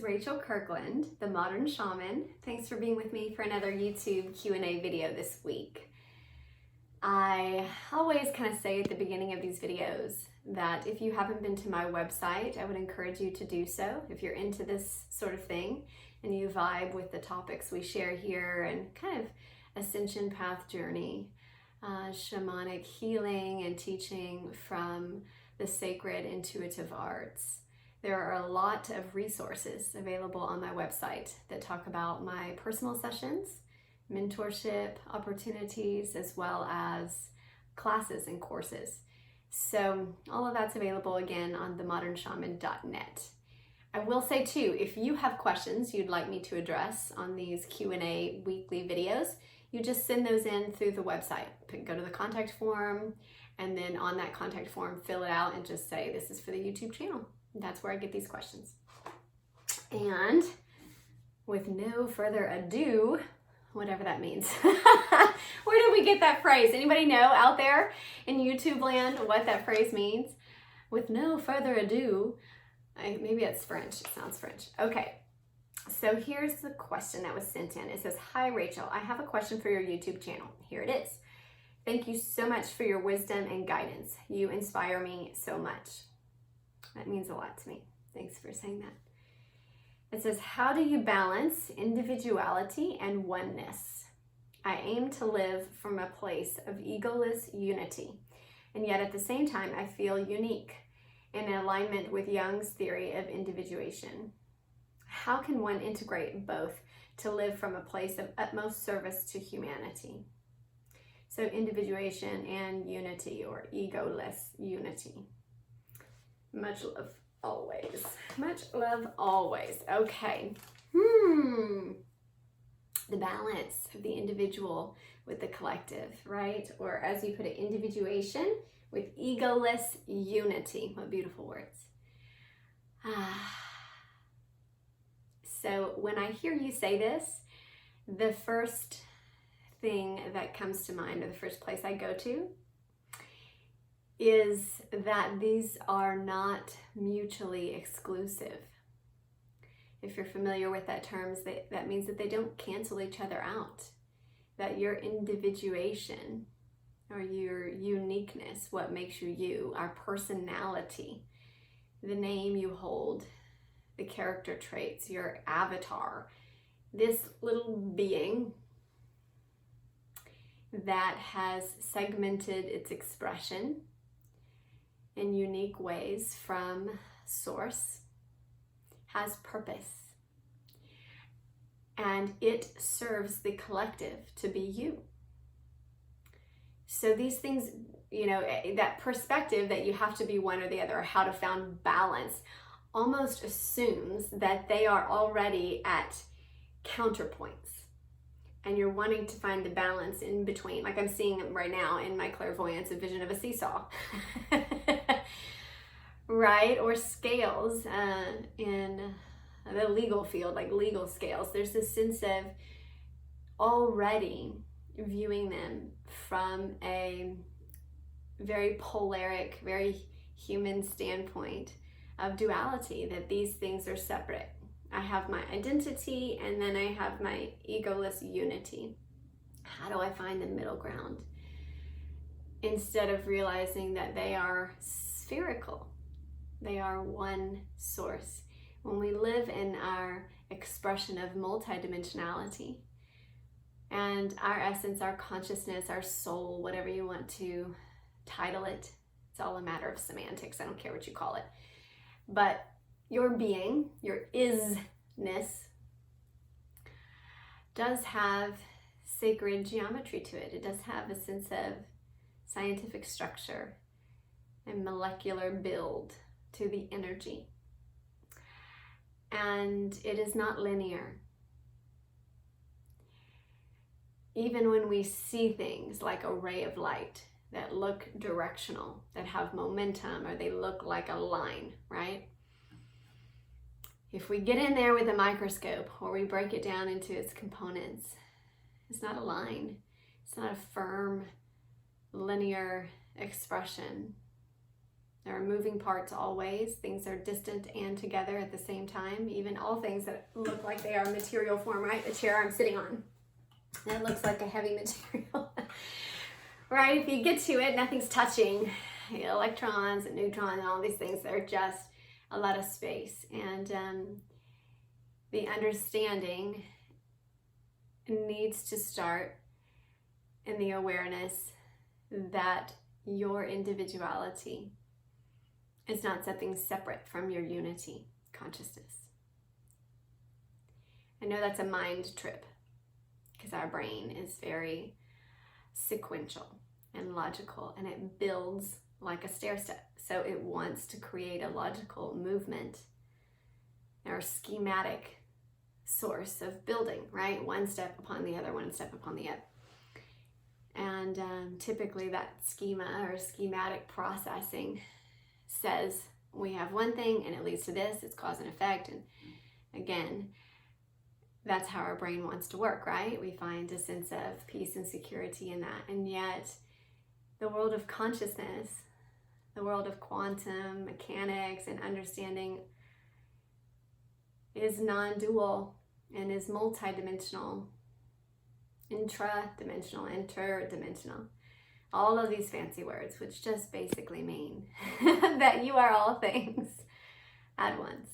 Rachel Kirkland, the Modern Shaman. Thanks for being with me for another YouTube Q&A video this week. I always kind of say at the beginning of these videos that if you haven't been to my website, I would encourage you to do so. If you're into this sort of thing and you vibe with the topics we share here and kind of ascension path journey, shamanic healing and teaching from the sacred intuitive arts. There are a lot of resources available on my website that talk about my personal sessions, mentorship opportunities, as well as classes and courses. So all of that's available again on themodernshaman.net. I will say too, if you have questions you'd like me to address on these Q&A weekly videos, you just send those in through the website. Go to the contact form, and then on that contact form, fill it out and just say, this is for the YouTube channel. That's where I get these questions. And with no further ado, whatever that means. Where did we get that phrase? Anybody know out there in YouTube land what that phrase means? With no further ado, maybe it's French. It sounds French. Okay. So here's the question that was sent in. It says, "Hi Rachel, I have a question for your YouTube channel." Here it is. "Thank you so much for your wisdom and guidance. You inspire me so much." That means a lot to me. Thanks for saying that. It says, "How do you balance individuality and oneness? I aim to live from a place of egoless unity, and yet at the same time I feel unique in alignment with Jung's theory of individuation. How can one integrate both to live from a place of utmost service to humanity?" So individuation and unity, or egoless unity. Much love always. Much love always. Okay. The balance of the individual with the collective, right? Or as you put it, individuation with egoless unity. What beautiful words. So when I hear you say this, the first thing that comes to mind, or the first place I go to, is that these are not mutually exclusive. If you're familiar with that term, that means that they don't cancel each other out. That your individuation, or your uniqueness, what makes you you, our personality, the name you hold, the character traits, your avatar, this little being that has segmented its expression in unique ways from source, has purpose, and it serves the collective to be you. So these things, that perspective that you have to be one or the other, or how to find balance, almost assumes that they are already at counterpoints, and you're wanting to find the balance in between. Like I'm seeing right now in my clairvoyance, a vision of a seesaw. Right? Or scales in the legal field, like legal scales. There's this sense of already viewing them from a very polaric, very human standpoint of duality, that these things are separate. I have my identity, and then I have my egoless unity. How do I find the middle ground? Instead of realizing that they are spherical. They are one source. When we live in our expression of multidimensionality, and our essence, our consciousness, our soul, whatever you want to title it, it's all a matter of semantics. I don't care what you call it. But your being, your isness, does have sacred geometry to it. It does have a sense of scientific structure and molecular build to the energy. And it is not linear. Even when we see things like a ray of light that look directional, that have momentum, or they look like a line, right? If we get in there with a microscope, or we break it down into its components, it's not a line. It's not a firm, linear expression. There are moving parts always. Things are distant and together at the same time. Even all things that look like they are material form, right? The chair I'm sitting on, that looks like a heavy material, right? If you get to it, nothing's touching. Electrons and neutrons and all these things, they're just a lot of space. And the understanding needs to start in the awareness that your individuality is not something separate from your unity consciousness. I know that's a mind trip because our brain is very sequential and logical, and it builds like a stair step. So it wants to create a logical movement or schematic source of building, right? One step upon the other, one step upon the other. And typically that schema or schematic processing says we have one thing and it leads to this, it's cause and effect. And again, that's how our brain wants to work, right? We find a sense of peace and security in that. And yet the world of consciousness, the world of quantum mechanics and understanding is non-dual and is multidimensional, intra-dimensional, interdimensional. All of these fancy words, which just basically mean that you are all things at once.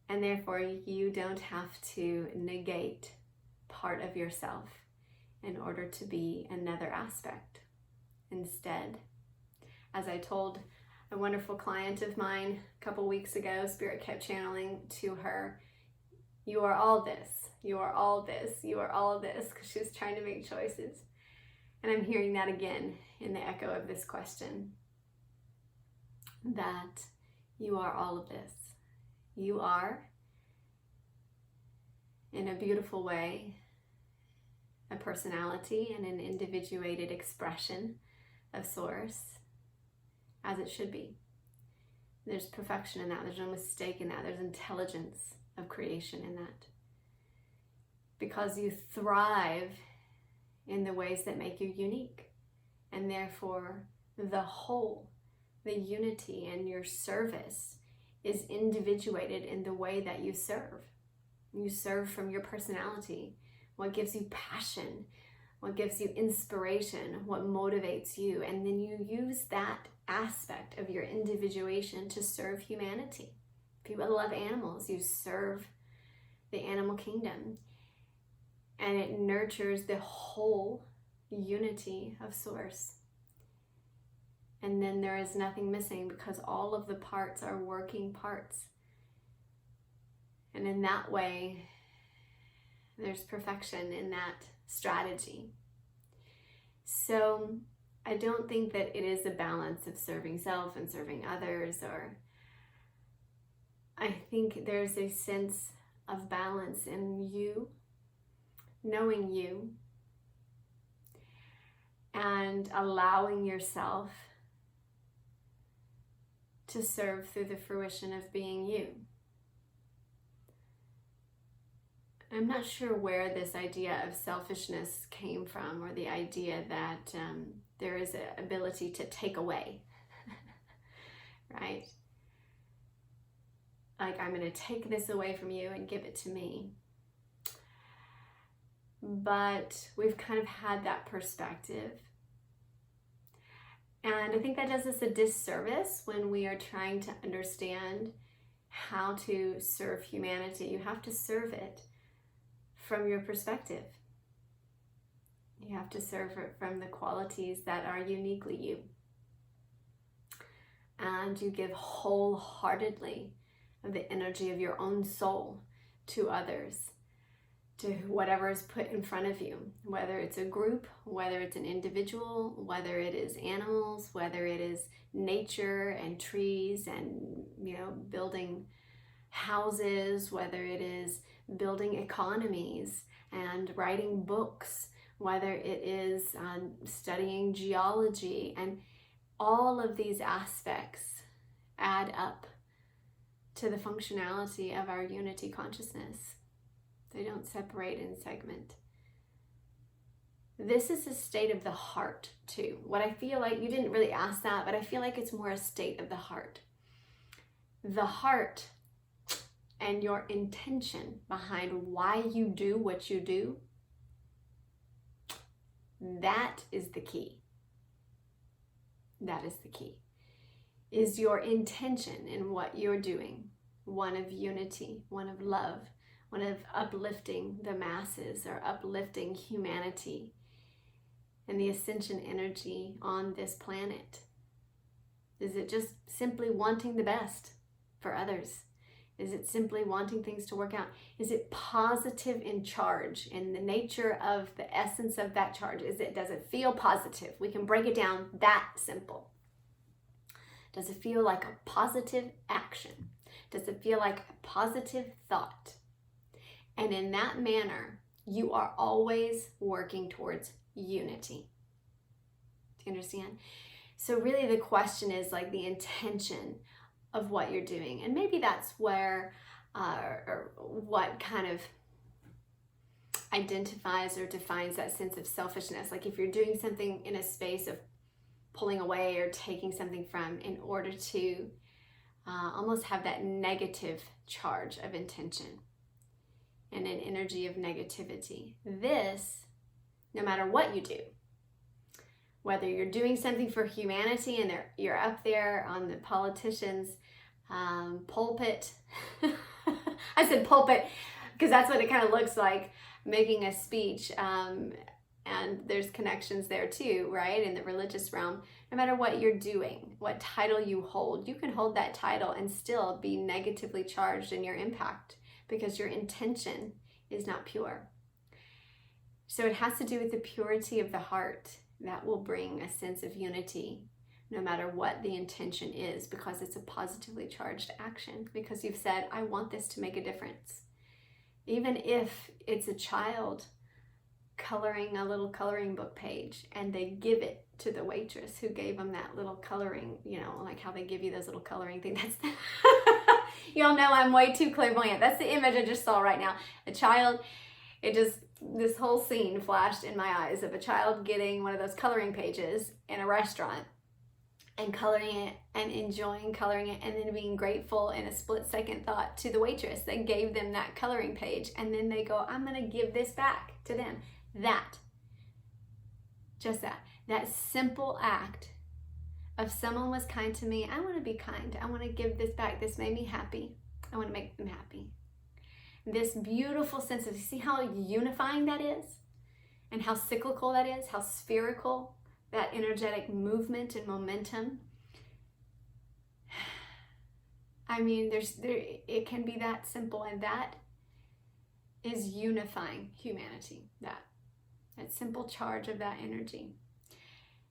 And therefore, you don't have to negate part of yourself in order to be another aspect. Instead, as I told a wonderful client of mine a couple weeks ago, Spirit kept channeling to her, you are all this, you are all this, you are all this, because she was trying to make choices. And I'm hearing that again in the echo of this question, that you are all of this. You are, in a beautiful way, a personality and an individuated expression of Source, as it should be. There's perfection in that. There's no mistake in that. There's intelligence of creation in that. Because you thrive in the ways that make you unique. And therefore, the whole, the unity and your service is individuated in the way that you serve. You serve from your personality, what gives you passion, what gives you inspiration, what motivates you. And then you use that aspect of your individuation to serve humanity. If you love animals, you serve the animal kingdom. And it nurtures the whole unity of Source. And then there is nothing missing because all of the parts are working parts. And in that way, there's perfection in that strategy. So I don't think that it is a balance of serving self and serving others, or I think there's a sense of balance in you, knowing you, and allowing yourself to serve through the fruition of being you. I'm not sure where this idea of selfishness came from, or the idea that there is an ability to take away, right? Like, I'm going to take this away from you and give it to me. But we've kind of had that perspective. And I think that does us a disservice when we are trying to understand how to serve humanity. You have to serve it from your perspective. You have to serve it from the qualities that are uniquely you. And you give wholeheartedly the energy of your own soul to others, to whatever is put in front of you, whether it's a group, whether it's an individual, whether it is animals, whether it is nature and trees and, building houses, whether it is building economies and writing books, whether it is studying geology, and all of these aspects add up to the functionality of our unity consciousness. They don't separate and segment. this is a state of the heart too. What I feel like, you didn't really ask that, but I feel like it's more a state of the heart. The heart and your intention behind why you do what you do, that is the key. That is the key. Is your intention in what you're doing one of unity, one of love, one of uplifting the masses or uplifting humanity and the ascension energy on this planet? Is it just simply wanting the best for others? Is it simply wanting things to work out? Is it positive in charge, in the nature of the essence of that charge? Does it feel positive? We can break it down that simple. Does it feel like a positive action? Does it feel like a positive thought? And in that manner, you are always working towards unity. Do you understand? So really the question is like the intention of what you're doing. And maybe that's where, or what kind of identifies or defines that sense of selfishness. Like if you're doing something in a space of pulling away or taking something from in order to almost have that negative charge of intention and an energy of negativity. This, no matter what you do, whether you're doing something for humanity and you're up there on the politicians' pulpit. I said pulpit because that's what it kind of looks like, making a speech. And there's connections there too, right? In the religious realm, no matter what you're doing, what title you hold, you can hold that title and still be negatively charged in your impact because your intention is not pure. So it has to do with the purity of the heart. That will bring a sense of unity no matter what the intention is, because it's a positively charged action, because you've said, I want this to make a difference. Even if it's a child coloring a little coloring book page and they give it to the waitress who gave them that little coloring, you know, like how they give you those little coloring things. That's the y'all know I'm way too clairvoyant. That's the image I just saw right now. A child, this whole scene flashed in my eyes of a child getting one of those coloring pages in a restaurant and coloring it and enjoying coloring it and then being grateful in a split-second thought to the waitress that gave them that coloring page, and then they go, I'm going to give this back to them. That simple act of someone was kind to me, I want to be kind, I want to give this back, this made me happy, I want to make them happy. This beautiful sense of, see how unifying that is and how cyclical that is, how spherical that energetic movement and momentum. I mean, it can be that simple, and that is unifying humanity, that simple charge of that energy.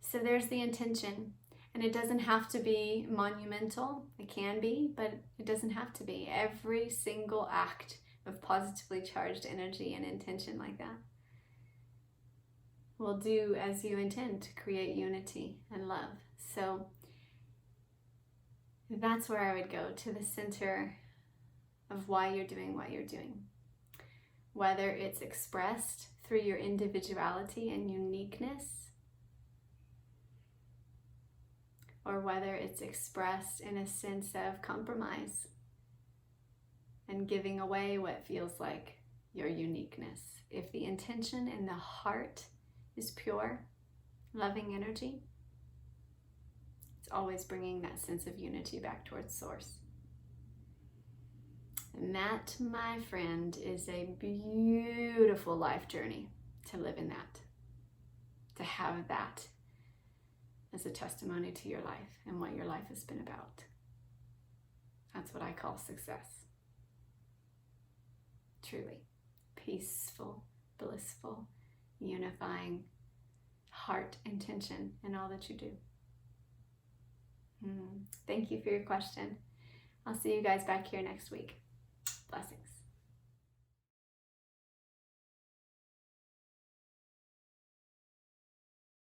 So there's the intention, and it doesn't have to be monumental. It can be, but it doesn't have to be. Every single act of positively charged energy and intention like that will do as you intend to create unity and love. So that's where I would go, to the center of why you're doing what you're doing. Whether it's expressed through your individuality and uniqueness, or whether it's expressed in a sense of compromise and giving away what feels like your uniqueness. If the intention in the heart is pure, loving energy, it's always bringing that sense of unity back towards source. And that, my friend, is a beautiful life journey, to live in that, to have that as a testimony to your life and what your life has been about. That's what I call success. Truly peaceful, blissful, unifying heart intention in all that you do. Thank you for your question. I'll see you guys back here next week. Blessings.